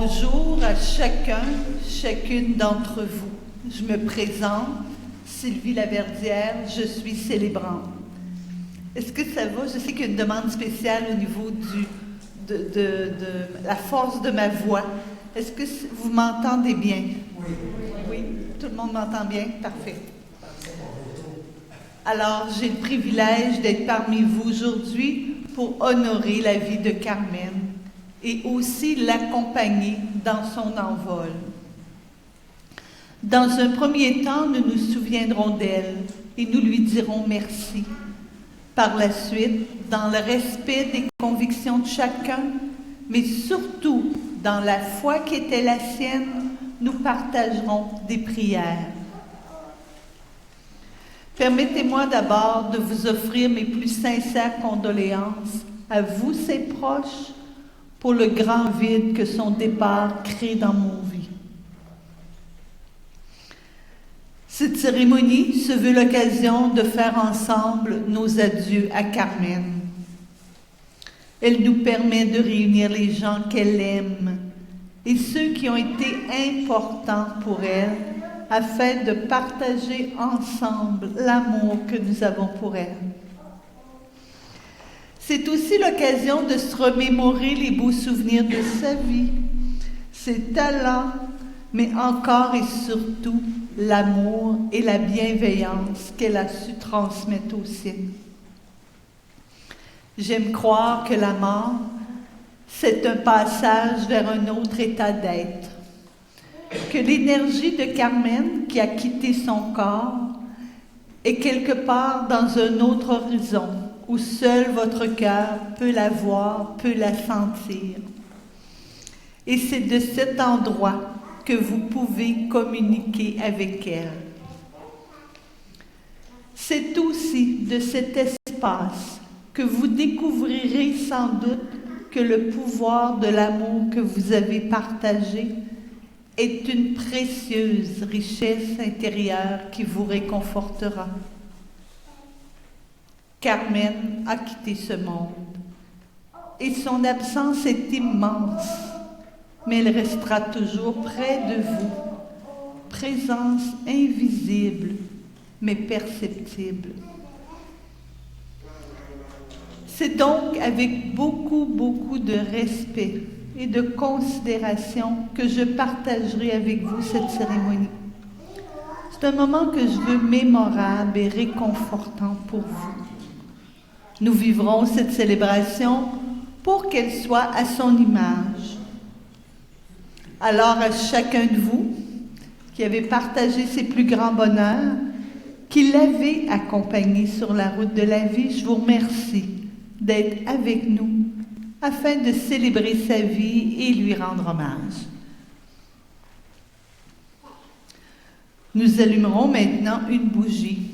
Bonjour à chacune d'entre vous. Je me présente, Sylvie Laverdière, je suis célébrante. Est-ce que ça va? Je sais qu'il y a une demande spéciale au niveau de la force de ma voix. Est-ce que vous m'entendez bien? Oui. Oui? Tout le monde m'entend bien? Parfait. Alors, j'ai le privilège d'être parmi vous aujourd'hui pour honorer la vie de Carmen et aussi l'accompagner dans son envol. Dans un premier temps, nous nous souviendrons d'elle et nous lui dirons merci. Par la suite, dans le respect des convictions de chacun, mais surtout dans la foi qui était la sienne, nous partagerons des prières. Permettez-moi d'abord de vous offrir mes plus sincères condoléances à vous, ses proches, pour le grand vide que son départ crée dans mon vie. Cette cérémonie se veut l'occasion de faire ensemble nos adieux à Carmen. Elle nous permet de réunir les gens qu'elle aime et ceux qui ont été importants pour elle afin de partager ensemble l'amour que nous avons pour elle. C'est aussi l'occasion de se remémorer les beaux souvenirs de sa vie, ses talents, mais encore et surtout l'amour et la bienveillance qu'elle a su transmettre aux siens. J'aime croire que la mort, c'est un passage vers un autre état d'être, que l'énergie de Carmen qui a quitté son corps est quelque part dans un autre horizon, où seul votre cœur peut la voir, peut la sentir. Et c'est de cet endroit que vous pouvez communiquer avec elle. C'est aussi de cet espace que vous découvrirez sans doute que le pouvoir de l'amour que vous avez partagé est une précieuse richesse intérieure qui vous réconfortera. Carmen a quitté ce monde et son absence est immense, mais elle restera toujours près de vous, présence invisible mais perceptible. C'est donc avec beaucoup de respect et de considération que je partagerai avec vous cette cérémonie. C'est un moment que je veux mémorable et réconfortant pour vous. Nous vivrons cette célébration pour qu'elle soit à son image. Alors à chacun de vous qui avez partagé ses plus grands bonheurs, qui l'avez accompagné sur la route de la vie, je vous remercie d'être avec nous afin de célébrer sa vie et lui rendre hommage. Nous allumerons maintenant une bougie.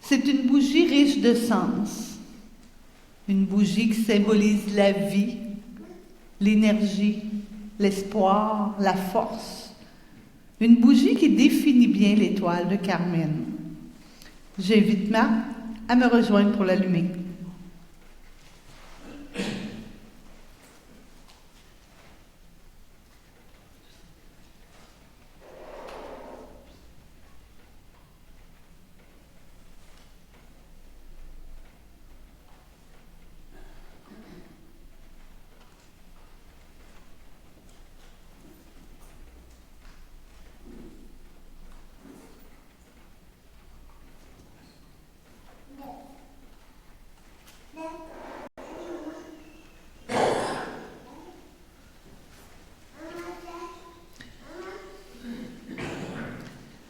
C'est une bougie riche de sens, une bougie qui symbolise la vie, l'énergie, l'espoir, la force. Une bougie qui définit bien l'étoile de Carmen. J'invite Marc à me rejoindre pour l'allumer.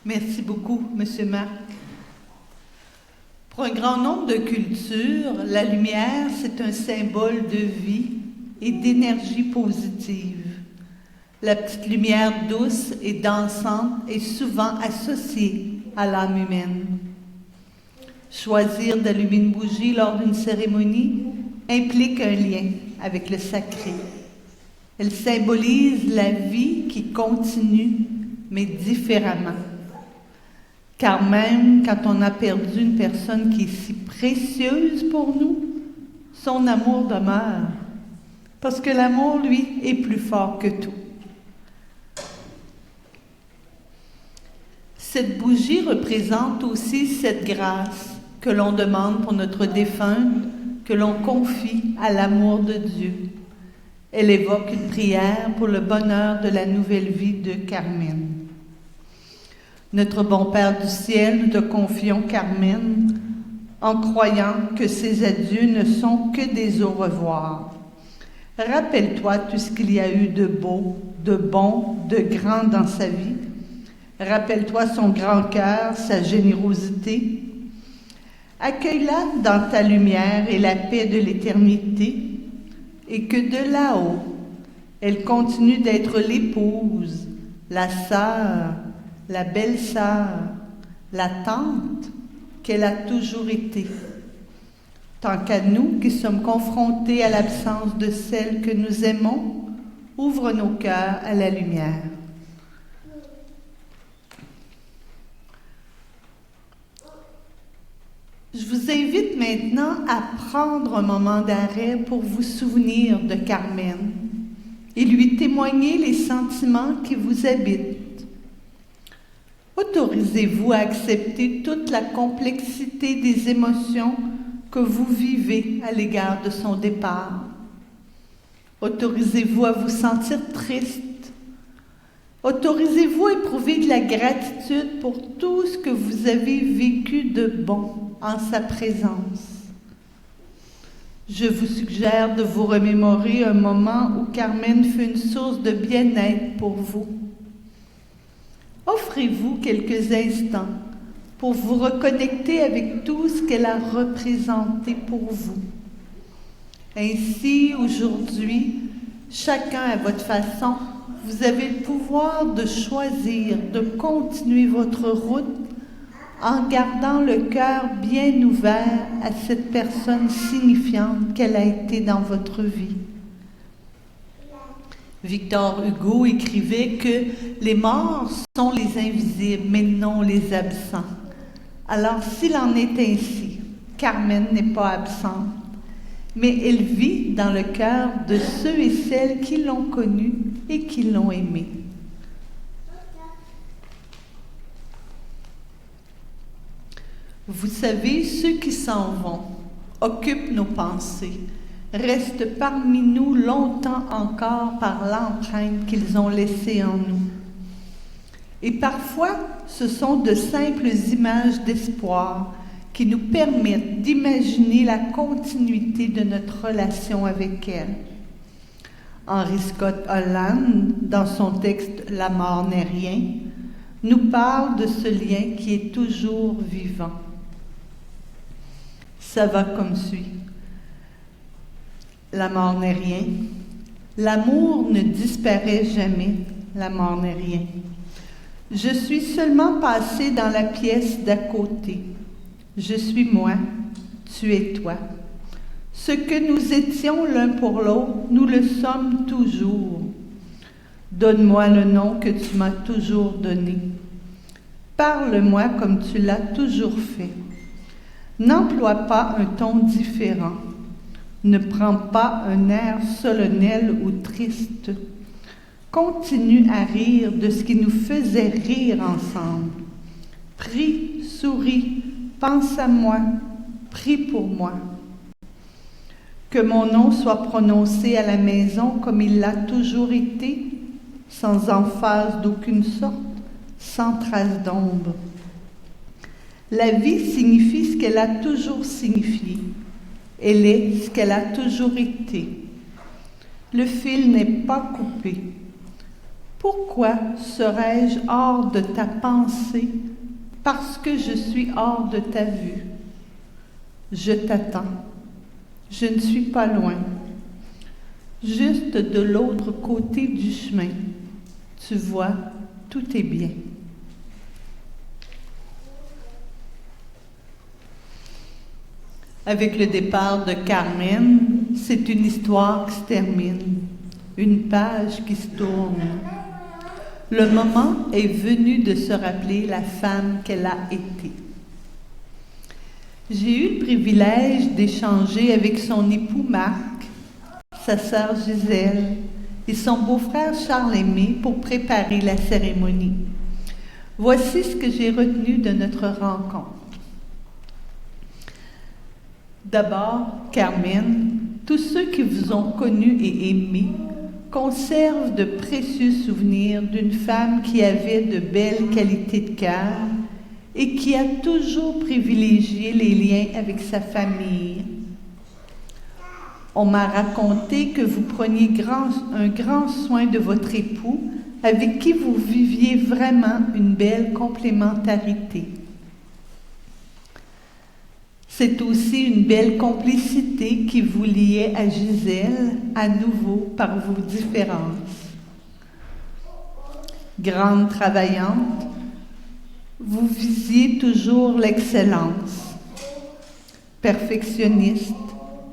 Merci beaucoup, M. Marc. Pour un grand nombre de cultures, la lumière, c'est un symbole de vie et d'énergie positive. La petite lumière douce et dansante est souvent associée à l'âme humaine. Choisir d'allumer une bougie lors d'une cérémonie implique un lien avec le sacré. Elle symbolise la vie qui continue, mais différemment. Car même quand on a perdu une personne qui est si précieuse pour nous, son amour demeure. Parce que l'amour, lui, est plus fort que tout. Cette bougie représente aussi cette grâce que l'on demande pour notre défunt, que l'on confie à l'amour de Dieu. Elle évoque une prière pour le bonheur de la nouvelle vie de Carmen. Notre bon Père du ciel, nous te confions Carmen en croyant que ces adieux ne sont que des au revoir. Rappelle-toi tout ce qu'il y a eu de beau, de bon, de grand dans sa vie. Rappelle-toi son grand cœur, sa générosité. Accueille-la dans ta lumière et la paix de l'éternité, et que de là-haut, elle continue d'être l'épouse, la sœur, la belle-sœur, la tante qu'elle a toujours été. Tant qu'à nous qui sommes confrontés à l'absence de celle que nous aimons, ouvre nos cœurs à la lumière. Je vous invite maintenant à prendre un moment d'arrêt pour vous souvenir de Carmen et lui témoigner les sentiments qui vous habitent. Autorisez-vous à accepter toute la complexité des émotions que vous vivez à l'égard de son départ. Autorisez-vous à vous sentir triste. Autorisez-vous à éprouver de la gratitude pour tout ce que vous avez vécu de bon en sa présence. Je vous suggère de vous remémorer un moment où Carmen fut une source de bien-être pour vous. Offrez-vous quelques instants pour vous reconnecter avec tout ce qu'elle a représenté pour vous. Ainsi, aujourd'hui, chacun à votre façon, vous avez le pouvoir de choisir, de continuer votre route en gardant le cœur bien ouvert à cette personne signifiante qu'elle a été dans votre vie. Victor Hugo écrivait que les morts sont les invisibles, mais non les absents. Alors, s'il en est ainsi, Carmen n'est pas absente, mais elle vit dans le cœur de ceux et celles qui l'ont connue et qui l'ont aimée. Vous savez, ceux qui s'en vont occupent nos pensées, restent parmi nous longtemps encore par l'empreinte qu'ils ont laissée en nous. Et parfois, ce sont de simples images d'espoir qui nous permettent d'imaginer la continuité de notre relation avec elle. Henry Scott Holland, dans son texte « La mort n'est rien », nous parle de ce lien qui est toujours vivant. Ça va comme suit. La mort n'est rien. L'amour ne disparaît jamais. La mort n'est rien. Je suis seulement passé dans la pièce d'à côté. Je suis moi, tu es toi. Ce que nous étions l'un pour l'autre, nous le sommes toujours. Donne-moi le nom que tu m'as toujours donné. Parle-moi comme tu l'as toujours fait. N'emploie pas un ton différent. Ne prends pas un air solennel ou triste. Continue à rire de ce qui nous faisait rire ensemble. Prie, souris, pense à moi, prie pour moi. Que mon nom soit prononcé à la maison comme il l'a toujours été, sans emphase d'aucune sorte, sans trace d'ombre. La vie signifie ce qu'elle a toujours signifié. Elle est ce qu'elle a toujours été. Le fil n'est pas coupé. Pourquoi serais-je hors de ta pensée parce que je suis hors de ta vue? Je t'attends. Je ne suis pas loin. Juste de l'autre côté du chemin. Tu vois, tout est bien. Avec le départ de Carmen, c'est une histoire qui se termine, une page qui se tourne. Le moment est venu de se rappeler la femme qu'elle a été. J'ai eu le privilège d'échanger avec son époux Marc, sa sœur Gisèle et son beau-frère Charles-Aimé pour préparer la cérémonie. Voici ce que j'ai retenu de notre rencontre. D'abord, Carmen, tous ceux qui vous ont connu et aimé conservent de précieux souvenirs d'une femme qui avait de belles qualités de cœur et qui a toujours privilégié les liens avec sa famille. On m'a raconté que vous preniez un grand soin de votre époux, avec qui vous viviez vraiment une belle complémentarité. C'est aussi une belle complicité qui vous liait à Gisèle, à nouveau par vos différences. Grande travaillante, vous visiez toujours l'excellence. Perfectionniste,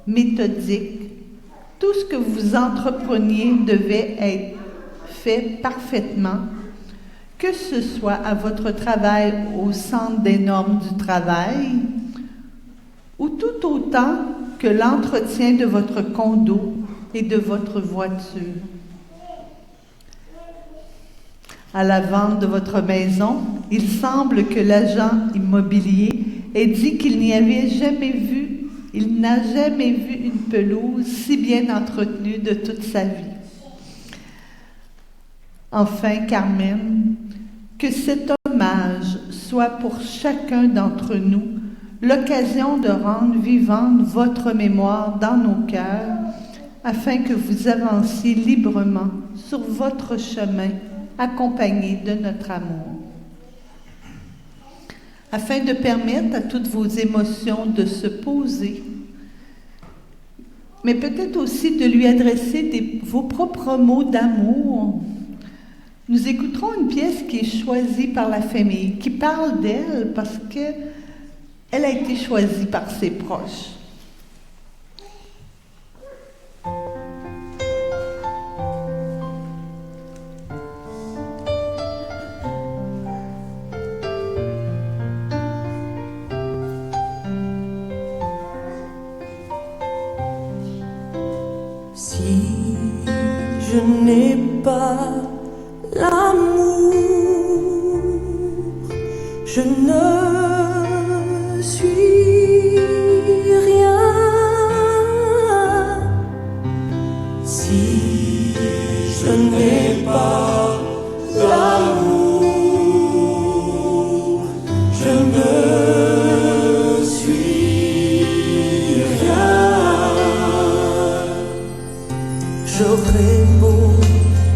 méthodique, tout ce que vous entrepreniez devait être fait parfaitement, que ce soit à votre travail au centre des normes du travail ou tout autant que l'entretien de votre condo et de votre voiture. À la vente de votre maison, il semble que l'agent immobilier ait dit qu'il n'a jamais vu une pelouse si bien entretenue de toute sa vie. Enfin, Carmen, que cet hommage soit pour chacun d'entre nous l'occasion de rendre vivante votre mémoire dans nos cœurs, afin que vous avanciez librement sur votre chemin, accompagné de notre amour. Afin de permettre à toutes vos émotions de se poser, mais peut-être aussi de lui adresser vos propres mots d'amour, nous écouterons une pièce qui est choisie par la famille, qui parle d'elle parce qu'elle a été choisie par ses proches. Si je n'ai pas l'amour, je ne suis rien. Si je n'ai pas l'amour, je ne suis rien. J'aurais beau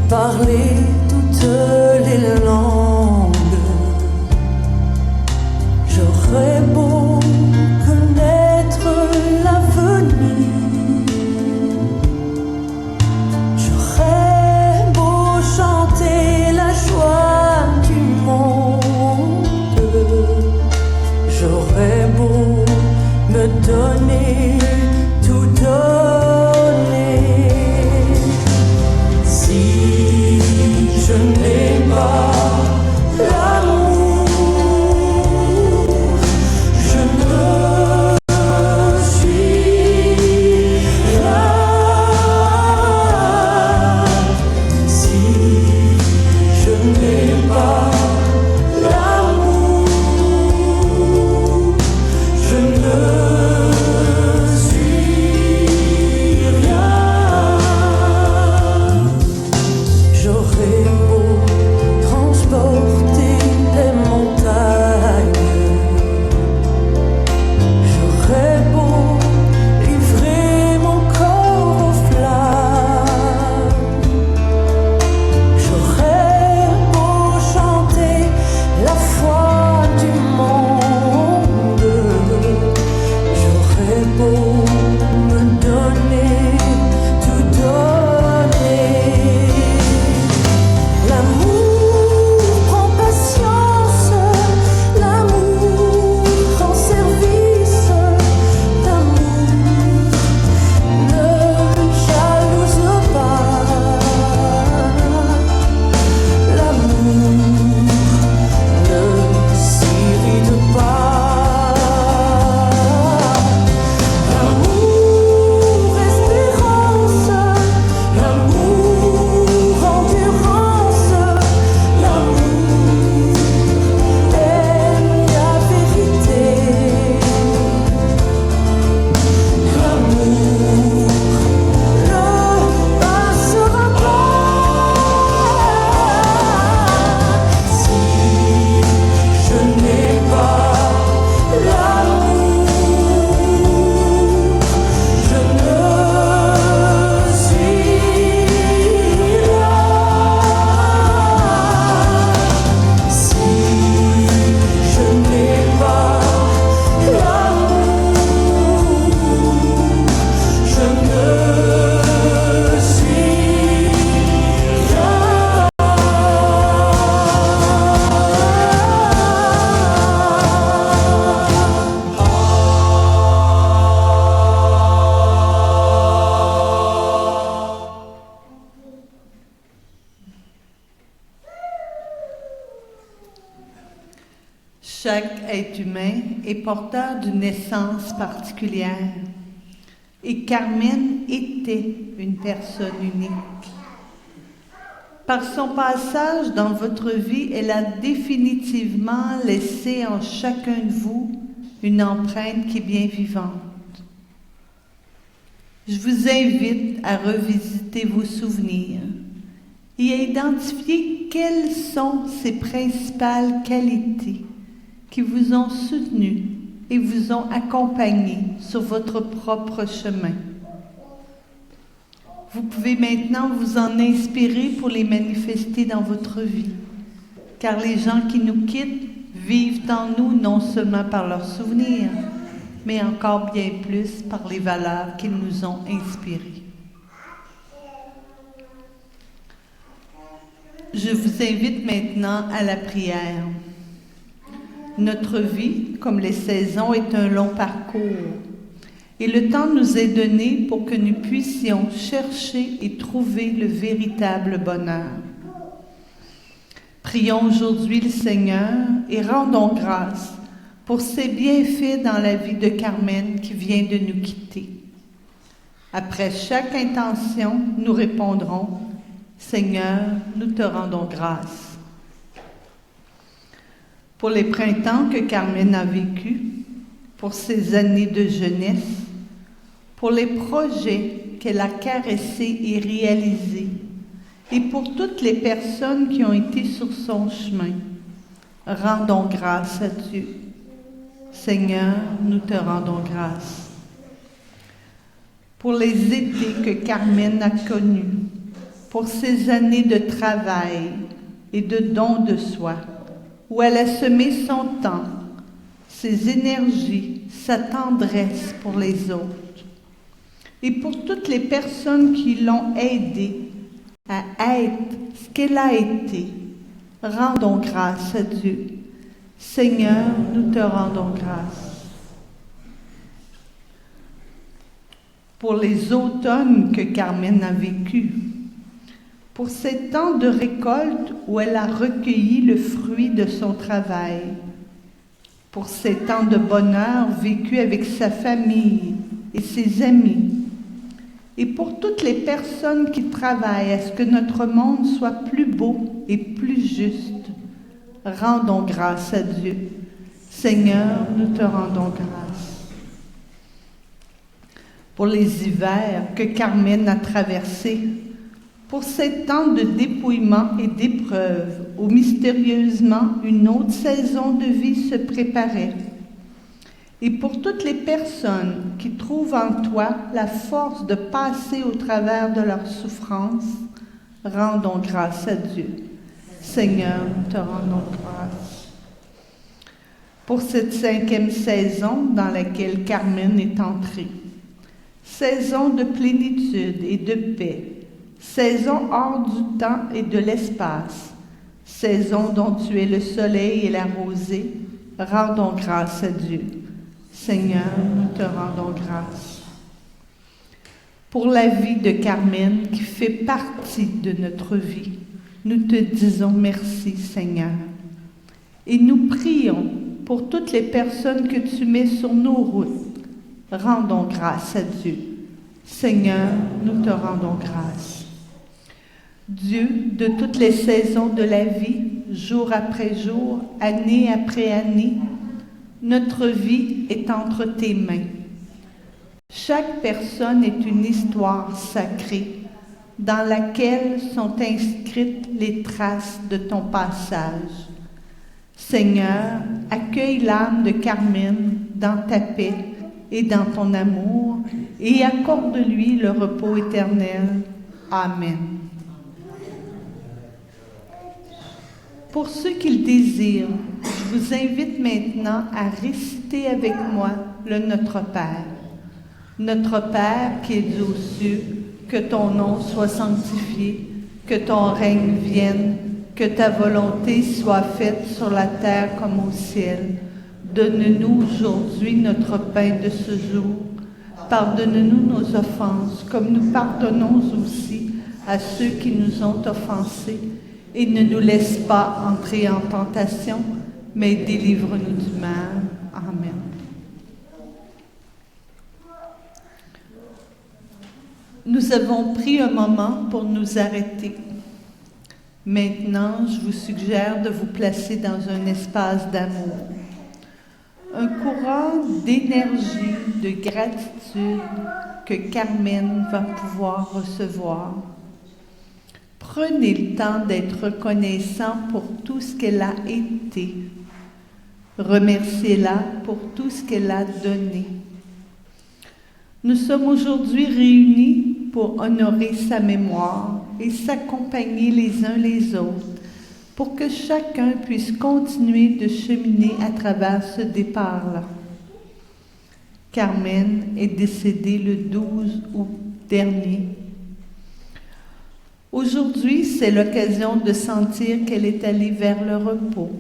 parler toutes les langues, j'aurais beau connaître l'avenir, j'aurais beau chanter la joie du monde, j'aurais beau me donner, tout donner. Si je n'ai pas l'amour, être humain est porteur d'une essence particulière. Et Carmen était une personne unique. Par son passage dans votre vie, elle a définitivement laissé en chacun de vous une empreinte qui est bien vivante. Je vous invite à revisiter vos souvenirs et à identifier quelles sont ces principales qualités qui vous ont soutenu et vous ont accompagné sur votre propre chemin. Vous pouvez maintenant vous en inspirer pour les manifester dans votre vie, car les gens qui nous quittent vivent en nous non seulement par leurs souvenirs, mais encore bien plus par les valeurs qu'ils nous ont inspirées. Je vous invite maintenant à la prière. Notre vie, comme les saisons, est un long parcours. Et le temps nous est donné pour que nous puissions chercher et trouver le véritable bonheur. Prions aujourd'hui le Seigneur et rendons grâce pour ses bienfaits dans la vie de Carmen qui vient de nous quitter. Après chaque intention, nous répondrons « Seigneur, nous te rendons grâce ». Pour les printemps que Carmen a vécus, pour ses années de jeunesse, pour les projets qu'elle a caressés et réalisés, et pour toutes les personnes qui ont été sur son chemin, rendons grâce à Dieu. Seigneur, nous te rendons grâce. Pour les étés que Carmen a connus, pour ces années de travail et de don de soi, où elle a semé son temps, ses énergies, sa tendresse pour les autres. Et pour toutes les personnes qui l'ont aidée à être ce qu'elle a été, rendons grâce à Dieu. Seigneur, nous te rendons grâce. Pour les automnes que Carmen a vécus, pour ces temps de récolte où elle a recueilli le fruit de son travail, pour ces temps de bonheur vécus avec sa famille et ses amis, et pour toutes les personnes qui travaillent à ce que notre monde soit plus beau et plus juste, rendons grâce à Dieu. Seigneur, nous te rendons grâce. Pour les hivers que Carmen a traversés, pour ces temps de dépouillement et d'épreuve où mystérieusement une autre saison de vie se préparait, et pour toutes les personnes qui trouvent en toi la force de passer au travers de leurs souffrances, rendons grâce à Dieu. Seigneur, nous te rendons grâce. Pour cette 5e saison dans laquelle Carmen est entrée, saison de plénitude et de paix, saison hors du temps et de l'espace, saison dont tu es le soleil et la rosée, rendons grâce à Dieu. Seigneur, nous te rendons grâce. Pour la vie de Carmen qui fait partie de notre vie, nous te disons merci, Seigneur. Et nous prions pour toutes les personnes que tu mets sur nos routes. Rendons grâce à Dieu. Seigneur, nous te rendons grâce. Dieu, de toutes les saisons de la vie, jour après jour, année après année, notre vie est entre tes mains. Chaque personne est une histoire sacrée dans laquelle sont inscrites les traces de ton passage. Seigneur, accueille l'âme de Carmen dans ta paix et dans ton amour et accorde-lui le repos éternel. Amen. Pour ceux qui le désirent, je vous invite maintenant à réciter avec moi le Notre Père. Notre Père qui es aux cieux, que ton nom soit sanctifié, que ton règne vienne, que ta volonté soit faite sur la terre comme au ciel. Donne-nous aujourd'hui notre pain de ce jour. Pardonne-nous nos offenses, comme nous pardonnons aussi à ceux qui nous ont offensés. Et ne nous laisse pas entrer en tentation, mais délivre-nous du mal. Amen. Nous avons pris un moment pour nous arrêter. Maintenant, je vous suggère de vous placer dans un espace d'amour. Un courant d'énergie, de gratitude que Carmen va pouvoir recevoir. Prenez le temps d'être reconnaissant pour tout ce qu'elle a été. Remerciez-la pour tout ce qu'elle a donné. Nous sommes aujourd'hui réunis pour honorer sa mémoire et s'accompagner les uns les autres pour que chacun puisse continuer de cheminer à travers ce départ-là. Carmen est décédée le 12 août dernier. Aujourd'hui, c'est l'occasion de sentir qu'elle est allée vers le repos,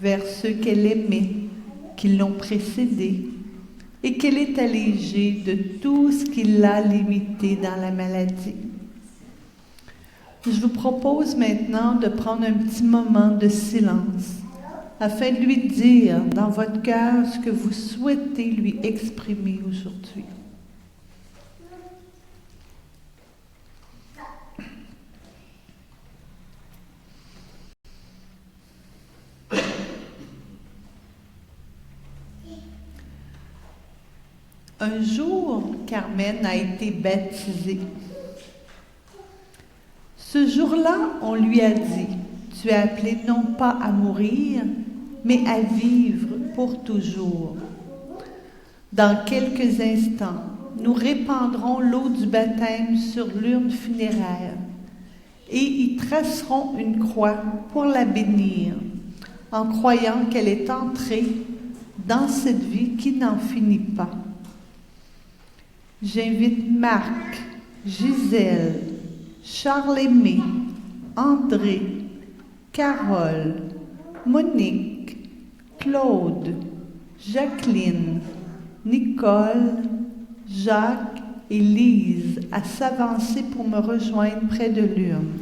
vers ceux qu'elle aimait, qui l'ont précédée, et qu'elle est allégée de tout ce qui l'a limitée dans la maladie. Je vous propose maintenant de prendre un petit moment de silence afin de lui dire dans votre cœur ce que vous souhaitez lui exprimer aujourd'hui. Un jour, Carmen a été baptisée. Ce jour-là, on lui a dit, « Tu es appelé non pas à mourir, mais à vivre pour toujours. » Dans quelques instants, nous répandrons l'eau du baptême sur l'urne funéraire et y tracerons une croix pour la bénir, en croyant qu'elle est entrée dans cette vie qui n'en finit pas. J'invite Marc, Gisèle, Charles-Aimé, André, Carole, Monique, Claude, Jacqueline, Nicole, Jacques et Lise à s'avancer pour me rejoindre près de l'urne.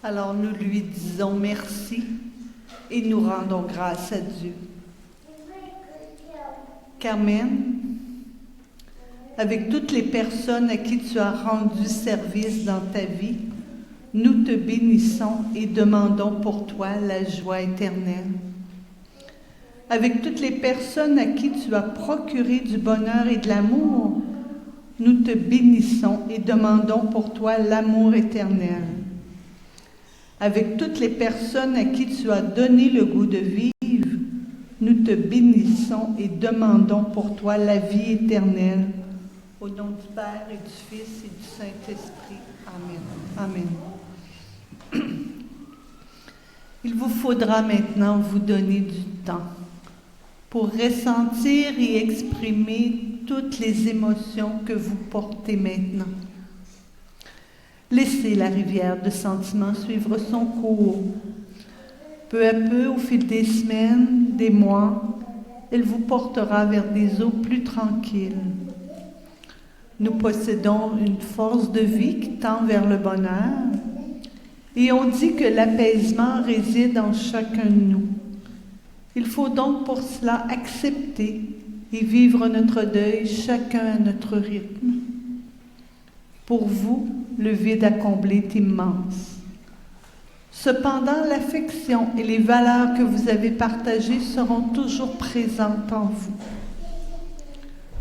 Alors nous lui disons merci et nous rendons grâce à Dieu. Carmen, avec toutes les personnes à qui tu as rendu service dans ta vie, nous te bénissons et demandons pour toi la joie éternelle. Avec toutes les personnes à qui tu as procuré du bonheur et de l'amour, nous te bénissons et demandons pour toi l'amour éternel. Avec toutes les personnes à qui tu as donné le goût de vivre, nous te bénissons et demandons pour toi la vie éternelle. Au nom du Père et du Fils et du Saint-Esprit. Amen. Amen. Il vous faudra maintenant vous donner du temps pour ressentir et exprimer toutes les émotions que vous portez maintenant. Laissez la rivière de sentiments suivre son cours. Peu à peu, au fil des semaines, des mois, elle vous portera vers des eaux plus tranquilles. Nous possédons une force de vie qui tend vers le bonheur et on dit que l'apaisement réside en chacun de nous. Il faut donc pour cela accepter et vivre notre deuil chacun à notre rythme. Pour vous, le vide à combler est immense. Cependant, l'affection et les valeurs que vous avez partagées seront toujours présentes en vous.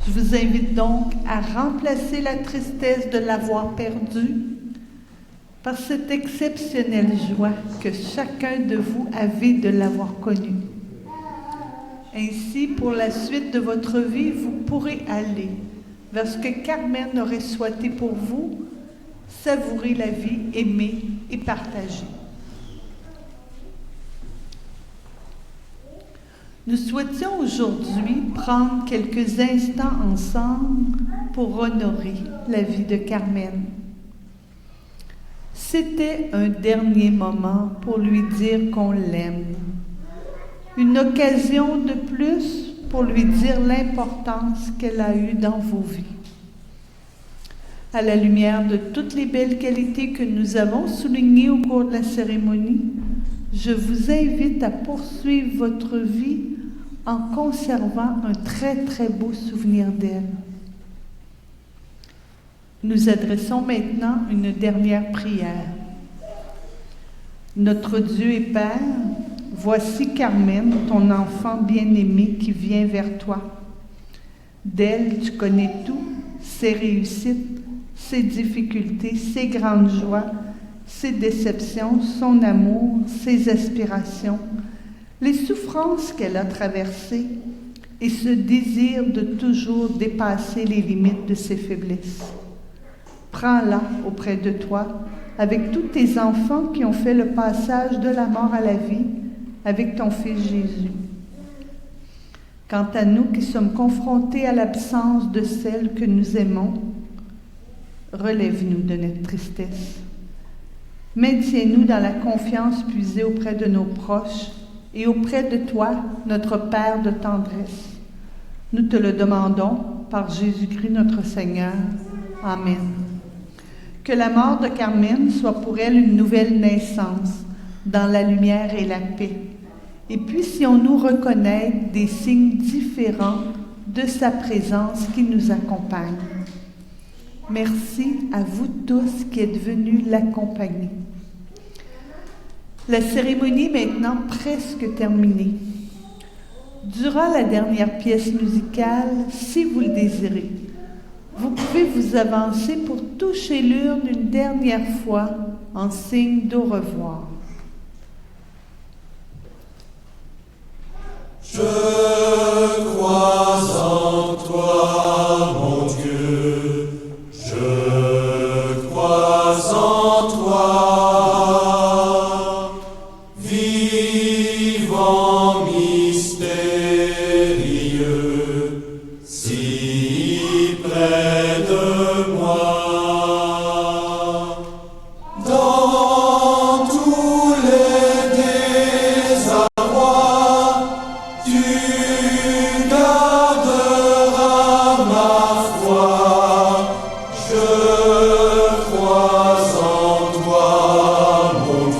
Je vous invite donc à remplacer la tristesse de l'avoir perdu par cette exceptionnelle joie que chacun de vous avait de l'avoir connue. Ainsi, pour la suite de votre vie, vous pourrez aller vers ce que Carmen aurait souhaité pour vous, savourer la vie, aimer et partager. Nous souhaitions aujourd'hui prendre quelques instants ensemble pour honorer la vie de Carmen. C'était un dernier moment pour lui dire qu'on l'aime. Une occasion de plus pour lui dire l'importance qu'elle a eue dans vos vies. À la lumière de toutes les belles qualités que nous avons soulignées au cours de la cérémonie, je vous invite à poursuivre votre vie en conservant un très très beau souvenir d'elle. Nous adressons maintenant une dernière prière. Notre Dieu et Père, voici Carmen, ton enfant bien-aimé qui vient vers toi. D'elle, tu connais tout, ses réussites, ses difficultés, ses grandes joies, ses déceptions, son amour, ses aspirations, les souffrances qu'elle a traversées et ce désir de toujours dépasser les limites de ses faiblesses. Prends-la auprès de toi avec tous tes enfants qui ont fait le passage de la mort à la vie avec ton Fils Jésus. Quant à nous qui sommes confrontés à l'absence de celle que nous aimons, relève-nous de notre tristesse. Maintiens-nous dans la confiance puisée auprès de nos proches et auprès de toi, notre Père de tendresse. Nous te le demandons par Jésus-Christ notre Seigneur. Amen. Que la mort de Carmen soit pour elle une nouvelle naissance dans la lumière et la paix. Et puissions-nous reconnaître des signes différents de sa présence qui nous accompagne. Merci à vous tous qui êtes venus l'accompagner. La cérémonie est maintenant presque terminée. Durant la dernière pièce musicale, si vous le désirez, vous pouvez vous avancer pour toucher l'urne une dernière fois en signe d'au revoir. Je crois en toi, mon Dieu, je crois en toi, vivant mystérieux, si près de moi. Dans tous les désarrois, tu garderas ma foi. Je crois en toi, mon Dieu.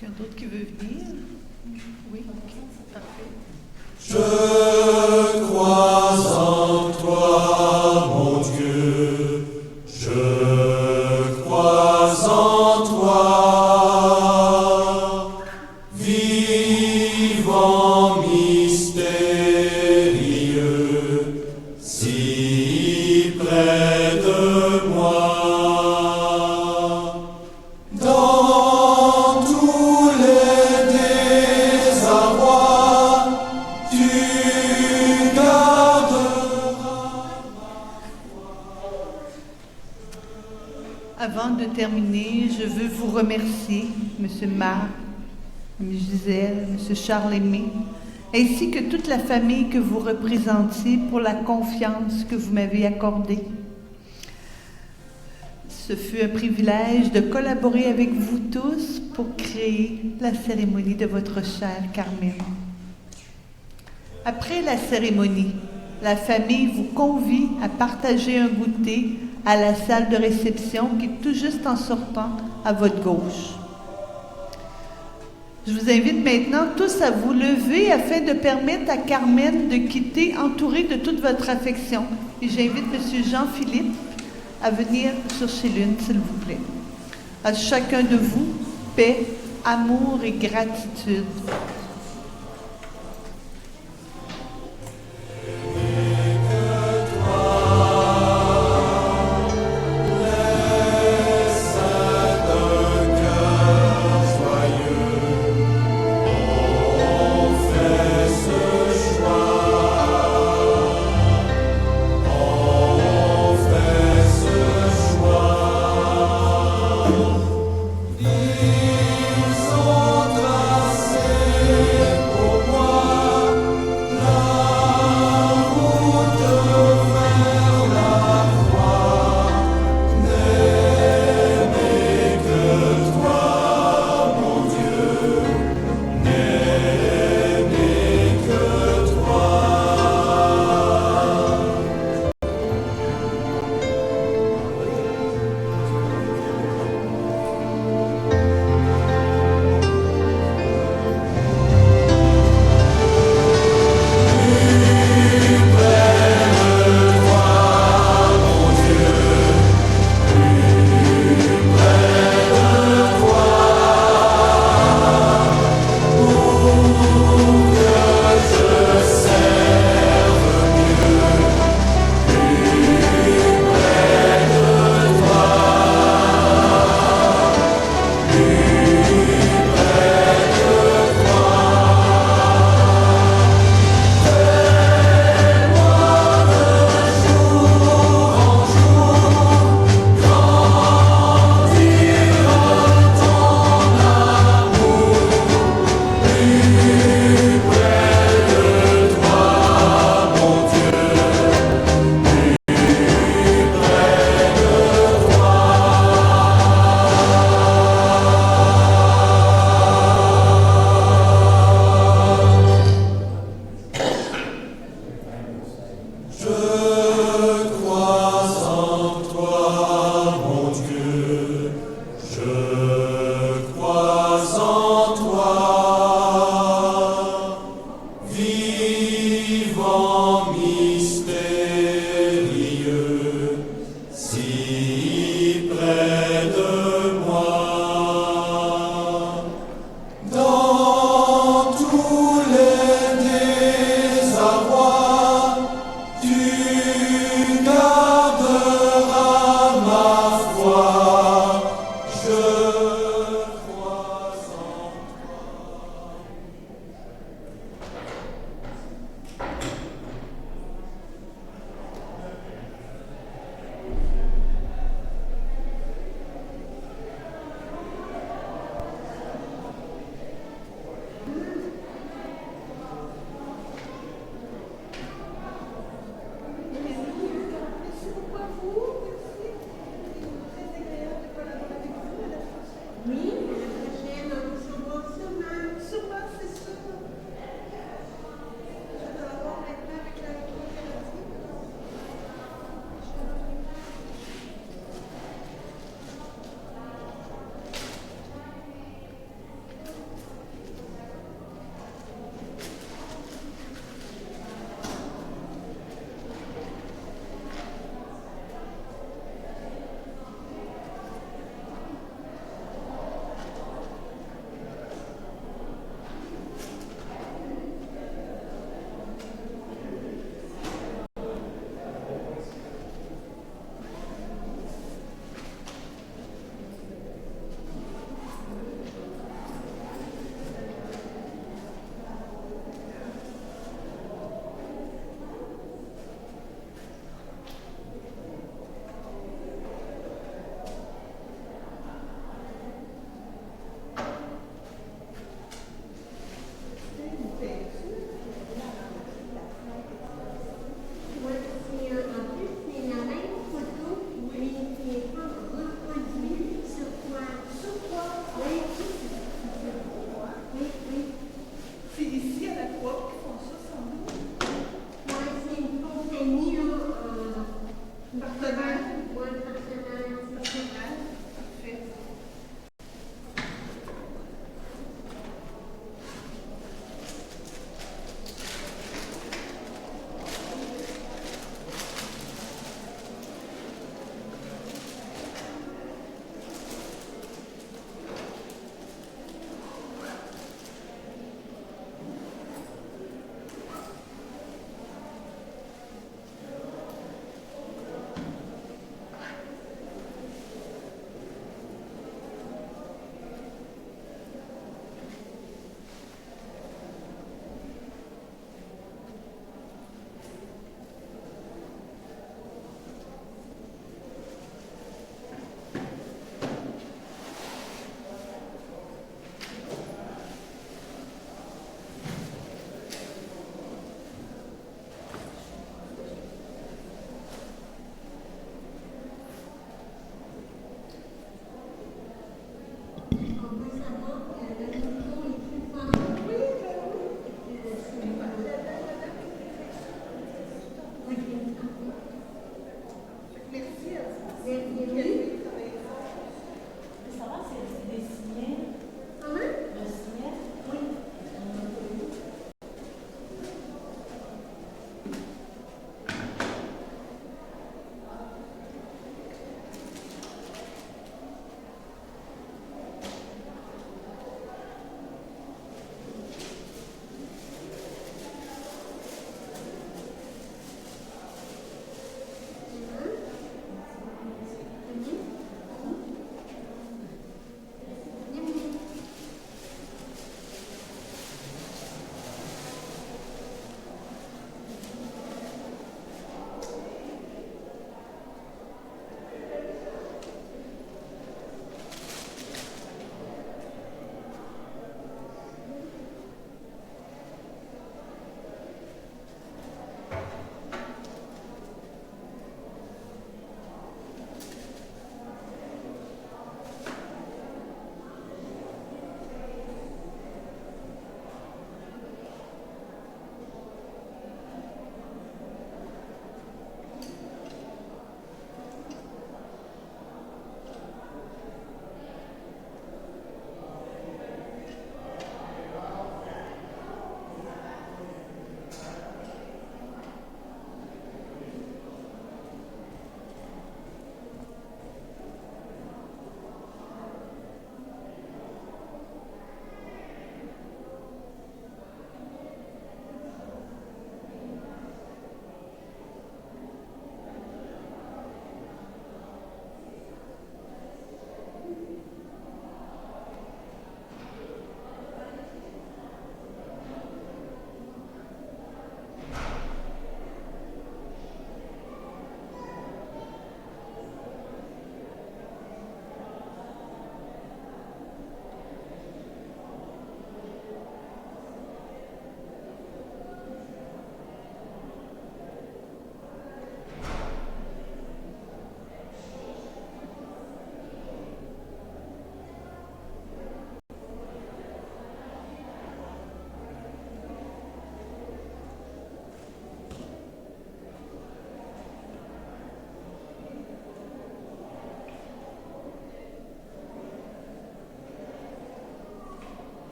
Quelqu'un d'autre qui veut venir? Oui, ok, parfait. Je crois en toi, mon Dieu, je crois en toi, vivant mystérieux, si près de moi. Dans tous les désarrois, tu garderas. Avant de terminer, je veux vous remercier, M. Marc, Mme Gisèle, M. Charles-Aimé, ainsi que toute la famille que vous représentez pour la confiance que vous m'avez accordée. Ce fut un privilège de collaborer avec vous tous pour créer la cérémonie de votre chère Carmen. Après la cérémonie, la famille vous convie à partager un goûter à la salle de réception qui est tout juste en sortant à votre gauche. Je vous invite maintenant tous à vous lever afin de permettre à Carmen de quitter entourée de toute votre affection. Et j'invite M. Jean-Philippe à venir sur chez l'une, s'il vous plaît. À chacun de vous, paix, amour et gratitude. Si près de